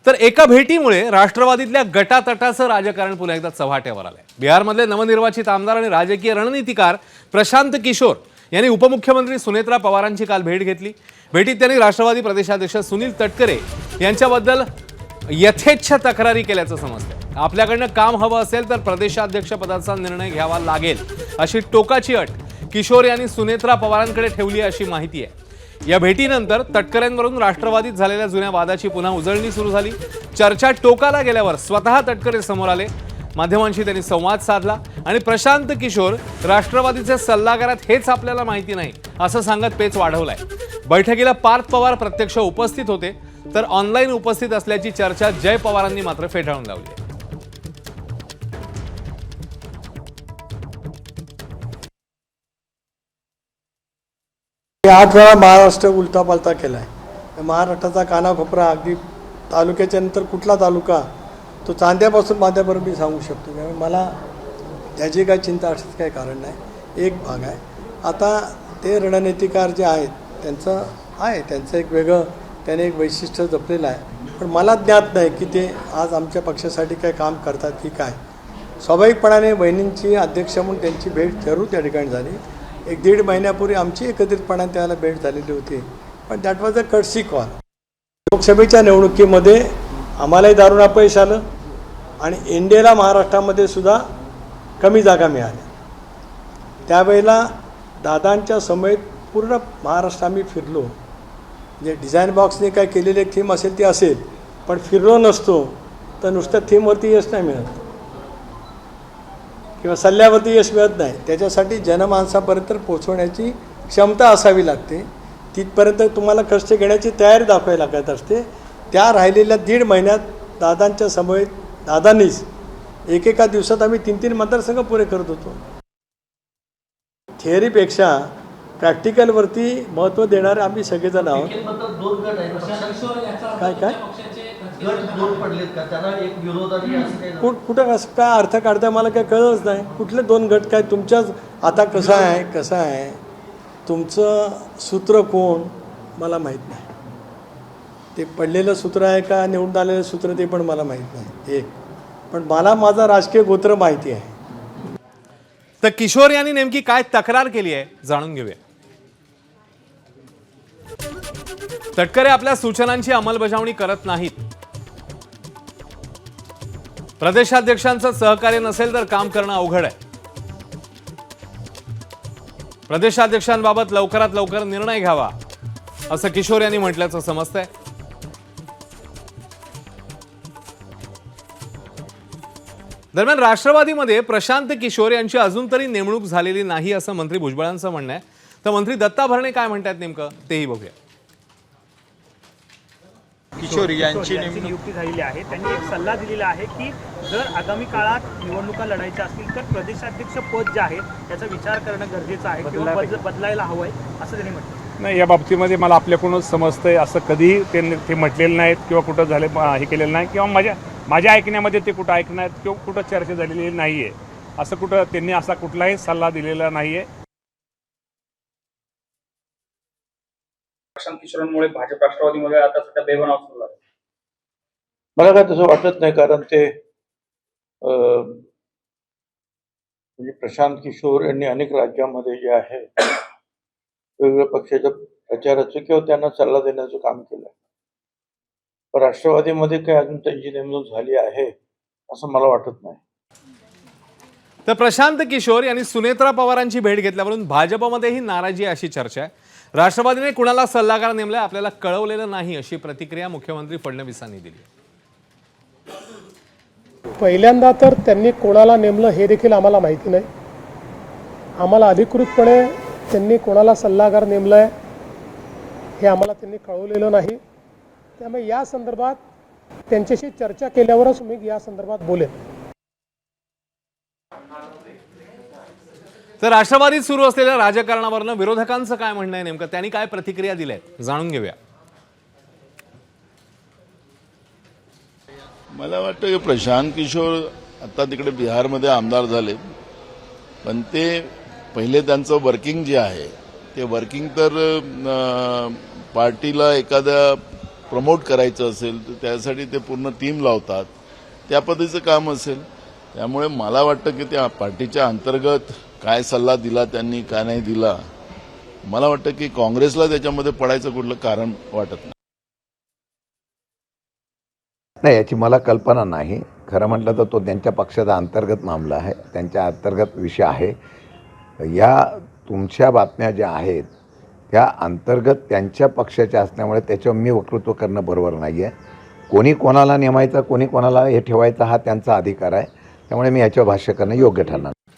तर एका भेटीमुळे राष्ट्रवादीतल्या गटातटाचं राजकारण पुन्हा एकदा चव्हाट्यावर आलंय। बिहारमधले नवनिर्वाचित आमदार आणि राजकीय रणनीतिकार प्रशांत किशोर यांनी उपमुख्यमंत्री सुनेत्रा पवारांची काल भेट घेतली। भेटीत त्यांनी राष्ट्रवादी प्रदेशाध्यक्ष सुनील तटकरे यांच्याबद्दल यथेच्छ तक्रारी केल्याचं समजतं। आपल्याकडनं काम हवं असेल तर प्रदेशाध्यक्ष पदाचा निर्णय घ्यावा लागेल अशी टोकाची अट किशोर यांनी सुनेत्रा पवारांकडे ठेवली अशी माहिती आहे। या भेटीनंतर तटकरेंवरून राष्ट्रवादीत झालेल्या जुन्या वादाची पुन्हा उजळणी सुरू झाली। चर्चा टोकाला गेल्यावर स्वतः तटकरे समोर आले, माध्यमांशी त्यांनी संवाद साधला आणि प्रशांत किशोर राष्ट्रवादीचे सल्लागारात हेच आपल्याला माहिती नाही असं सांगत पेच वाढवलाय। बैठकीला पार्थ पवार प्रत्यक्ष उपस्थित होते, तर ऑनलाईन उपस्थित असल्याची चर्चा जय पवारांनी मात्र फेटाळून लावली। आठ वेळा महाराष्ट्र उलटापालटा केलाय। महाराष्ट्राचा कानाकोपरा अगदी तालुक्याच्या नंतर कुठला तालुका तो चांद्यापासून माथ्यापर्यंत मी सांगू शकतो। त्यामुळे मला त्याची काही चिंता असण्याचं काही कारण नाही। एक भाग आहे, आता ते रणनीतिकार जे आहेत त्यांचं एक वेगळं त्याने एक वैशिष्ट्य जपलेलं आहे, पण मला ज्ञात नाही की ते आज आमच्या पक्षासाठी काय काम करतात की काय। स्वाभाविकपणाने बहिणींची अध्यक्ष म्हणून त्यांची भेट जरूर त्या ठिकाणी झाली। एक दीड महिन्यापूर्वी आमची एकत्रितपणाने त्याला भेट झालेली होती, पण that was a courtesy call. लोकसभेच्या निवडणुकीमध्ये आम्हालाही दारुण अपयश आलं आणि एनडीएला महाराष्ट्रामध्ये सुद्धा कमी जागा मिळाल्या। त्यावेळेला दादांच्या समेत पूर्ण महाराष्ट्र आम्ही फिरलो। म्हणजे डिझाईन बॉक्सने काय केलेली एक थीम असेल ती असेल, पण फिरलो नसतो तर नुसत्या थीमवरती यश नाही मिळत किंवा सल्ल्यावरती यश मिळत नाही। त्याच्यासाठी जनमानसापर्यंत पोहोचवण्याची क्षमता असावी लागते, तिथपर्यंत तुम्हाला कष्ट घेण्याची तयारी दाखवायला लागत असते। त्या राहिलेल्या दीड महिन्यात दादांच्या समवेत दादांनीच एकेका दिवसात आम्ही 3-3 मतदारसंघ पुरे करत होतो। थिअरीपेक्षा प्रॅक्टिकलवरती महत्त्व देणारे आम्ही सगळेजण आहोत। काय काय कुठं कसं काय अर्थ काढताय मला काय कळलंच नाही। कुठले 2 गट काय तुमच्याच आता कसं आहे तुमचं सूत्र कोण मला माहीत नाही। ते पडलेलं सूत्र आहे का निवडून आलेलं सूत्र ते पण मला माहीत नाही। एक पण मला माझा राजकीय गोत्र माहिती आहे। तर किशोर यांनी नेमकी काय तक्रार केली आहे जाणून घेऊया। तटकरे आपल्या सूचनांची अंमलबजावणी करत नाहीत। प्रदेशाध्यक्षांचं सहकार्य नसेल तर काम करणं अवघड आहे। प्रदेशाध्यक्षांबाबत लवकरात लवकर निर्णय घ्यावा असं किशोर यांनी म्हटल्याचं समजतंय। दरम्यान राष्ट्रवादीमध्ये प्रशांत किशोर यांची अजून तरी नेमणूक झालेली नाही असं मंत्री भुजबळांचं म्हणणं आहे। तर मंत्री दत्ता भरणे काय म्हणतात नेमकं तेही बघूया। किशोर यांची नियुक्ती झालेली आहे। त्यांनी एक सल्ला दिलेला आहे की जर आगामी काळात निवडणुका लढायच्या असतील तर प्रदेशाध्यक्ष पद जे आहे त्याचा विचार करणं गरजेचं आहे किंवा बदलायला हवं आहे असं त्यांनी म्हटलं। नाही, या बाबतीमध्ये मला आपल्याकडूनच समजतंय, असं कधी ते म्हटलेलं नाहीत किंवा कुठं झाले हे केलेलं नाही किंवा माझ्या ऐकण्यामध्ये ते कुठं ऐकण्यात किंवा कुठं चर्चा झालेली नाही आहे। असं कुठं त्यांनी असा कुठलाही सल्ला दिलेला नाही आहे। प्रशांत किशोरांमुळे भाजप राष्ट्रवादीमध्ये आता सध्या बेबनाव सुरू आहे। मला काय तसं वाटत नाही, कारण ते म्हणजे प्रशांत किशोर यांनी अनेक राज्यांमध्ये जे आहे वेगवेगळ्या पक्षाच्या प्रचाराचं किंवा त्यांना सल्ला देण्याचं काम केलं। पण राष्ट्रवादीमध्ये काय अजून त्यांची नेमणूक झाली आहे असं मला वाटत नाही। तर प्रशांत किशोर यांनी सुनेत्रा पवारांची भेट घेतल्यावरून भाजपमध्येही नाराजी अशी चर्चा आहे। राष्ट्रवादीने कुणाला सल्लागार नेमलाय आपल्याला कळवलेलं नाही अशी प्रतिक्रिया मुख्यमंत्री फडणवीसांनी दिली। पहिल्यांदा तर त्यांनी कोणाला नेमलं हे देखील आम्हाला माहिती नाही। आम्हाला अधिकृतपणे त्यांनी कोणाला सल्लागार नेमलाय हे आम्हाला त्यांनी कळवलेलं नाही। त्यामुळे या संदर्भात त्यांच्याशी चर्चा केल्यावरच मी या संदर्भात बोलेन। तर राष्ट्रवादीत सुरू असलेल्या राजकारणावरनं विरोधकांचं काय म्हणणं आहे नेमकं, त्यांनी काय प्रतिक्रिया दिल्या आहेत जाणून घेऊया। मला वाटतं की प्रशांत किशोर आता तिकडे बिहारमध्ये आमदार झाले, पण ते पहिले त्यांचं वर्किंग जे आहे ते वर्किंग तर पार्टीला एखाद्या प्रमोट करायचं असेल तर त्यासाठी ते पूर्ण टीम लावतात, त्या पद्धतीचं काम असेल. त्यामुळे मला वाटतं की त्या पार्टीच्या अंतर्गत काय सल्ला दिला त्यांनी, काय नाही दिला, मला वाटतं की काँग्रेसला त्याच्यामध्ये पडायचं कुठलं कारण वाटत नाही. नाही, याची मला कल्पना नाही. खरं म्हटलं तर तो त्यांच्या पक्षाचा अंतर्गत मामला आहे, त्यांच्या अंतर्गत विषय आहे. या तुमच्या बातम्या ज्या आहेत त्या अंतर्गत त्यांच्या पक्षाच्या असल्यामुळे त्याच्यावर मी वक्तृत्व करणं बरोबर नाही आहे. कोणी कोणाला नेमायचं, कोणी कोणाला हे ठेवायचं हा त्यांचा अधिकार आहे. त्यामुळे मी याच्यावर भाष्य करणं योग्य ठरणार.